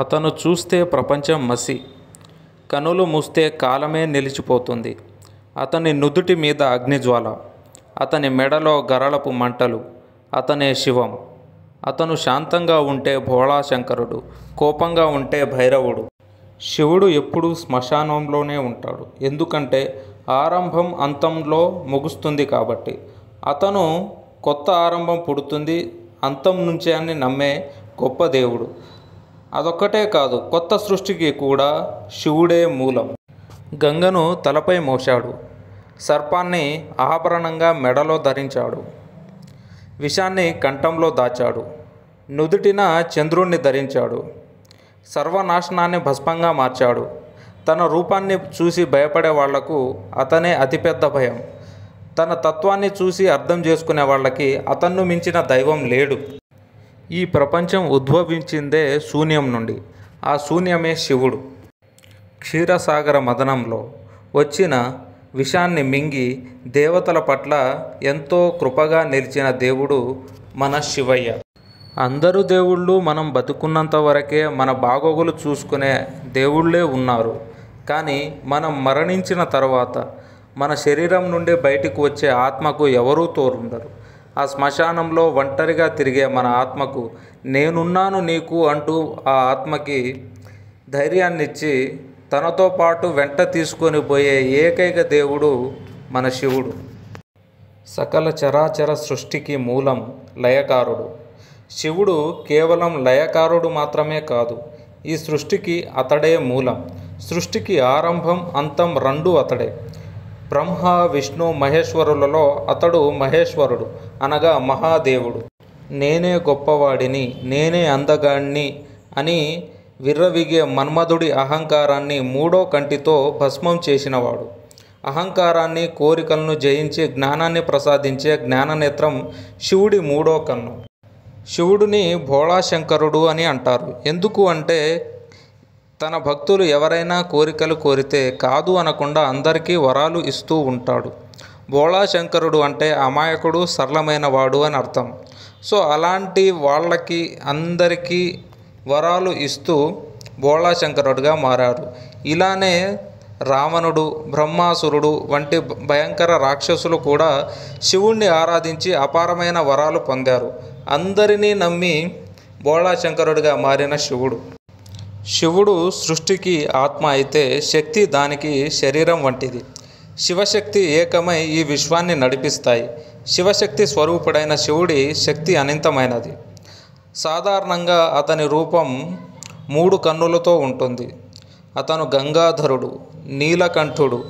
అతను చూస్తే ప్రపంచం మసి, కనులు మూస్తే కాలమే నిలిచిపోతుంది. అతని నుదుటి మీద అగ్నిజ్వాల, అతని మెడలో గరళపు మంటలు. అతనే శివం. అతను శాంతంగా ఉంటే భోళాశంకరుడు, కోపంగా ఉంటే భైరవుడు. శివుడు ఎప్పుడూ శ్మశానంలోనే ఉంటాడు, ఎందుకంటే ఆరంభం అంతంలో ముగుస్తుంది కాబట్టి. అతను కొత్త ఆరంభం పుడుతుంది అంతం నుంచే అని నమ్మే గొప్ప దేవుడు. అదొక్కటే కాదు, కొత్త సృష్టికి కూడా శివుడే మూలం. గంగను తలపై మోశాడు, సర్పాన్ని ఆభరణంగా మెడలో ధరించాడు, విషాన్ని కంఠంలో దాచాడు, నుదుటిన చంద్రుణ్ణి ధరించాడు, సర్వనాశనాన్ని భస్మంగా మార్చాడు. తన రూపాన్ని చూసి భయపడే వాళ్లకు అతనే అతిపెద్ద భయం. తన తత్వాన్ని చూసి అర్థం చేసుకునే వాళ్ళకి అతన్ను మించిన దైవం లేడు. ఈ ప్రపంచం ఉద్భవించిందే శూన్యం నుండి. ఆ శూన్యమే శివుడు. క్షీరసాగర మదనంలో వచ్చిన విషాన్ని మింగి దేవతల పట్ల ఎంతో కృపగా నిలిచిన దేవుడు మన శివయ్య. అందరూ దేవుళ్ళు మనం బతుకున్నంత వరకే మన బాగోగులు చూసుకునే దేవుళ్ళే ఉన్నారు. కానీ మనం మరణించిన తర్వాత మన శరీరం నుండి బయటకు వచ్చే ఆత్మకు ఎవరూ తోడుండరు. ఆ శ్మశానంలో ఒంటరిగా తిరిగే మన ఆత్మకు నేనున్నాను నీకు అంటూ ఆ ఆత్మకి ధైర్యాన్నిచ్చి తనతో పాటు వెంట తీసుకొని పోయే ఏకైక దేవుడు మన శివుడు. సకల చరాచర సృష్టికి మూలం లయకారుడు. శివుడు కేవలం లయకారుడు మాత్రమే కాదు, ఈ సృష్టికి అతడే మూలం. సృష్టికి ఆరంభం అంతం రెండూ అతడే. బ్రహ్మ విష్ణు మహేశ్వరులలో అతడు మహేశ్వరుడు, అనగా మహాదేవుడు. నేనే గొప్పవాడిని, నేనే అందగాణ్ణి అని విర్రవిగే మన్మధుడి అహంకారాన్ని మూడో కంటితో భస్మం చేసినవాడు. అహంకారాన్ని కోరికలను జయించి జ్ఞానాన్ని ప్రసాదించే జ్ఞాననేత్రం శివుడి మూడో కన్ను. శివుడిని భోళాశంకరుడు అని అంటారు. ఎందుకు అంటే తన భక్తులు ఎవరైనా కోరికలు కోరితే కాదు అనకుండా అందరికీ వరాలు ఇస్తూ ఉంటాడు. భోళాశంకరుడు అంటే అమాయకుడు, సరళమైన వాడు అని అర్థం. సో అలాంటి వాళ్ళకి అందరికీ వరాలు ఇస్తూ భోళాశంకరుడుగా మారారు. ఇలానే రావణుడు, బ్రహ్మాసురుడు వంటి భయంకర రాక్షసులు కూడా శివుణ్ణి ఆరాధించి అపారమైన వరాలు పొందారు. అందరినీ నమ్మి భోళాశంకరుడిగా మారిన శివుడు. శివుడు సృష్టికి ఆత్మ అయితే శక్తి దానికి శరీరం వంటిది. శివశక్తి ఏకమై ఈ విశ్వాన్ని నడిపిస్తాయి. శివశక్తి స్వరూపుడైన శివుడి శక్తి అనంతమైనది. సాధారణంగా అతని రూపం 3 కన్నులతో ఉంటుంది. అతను గంగాధరుడు, నీలకంఠుడు,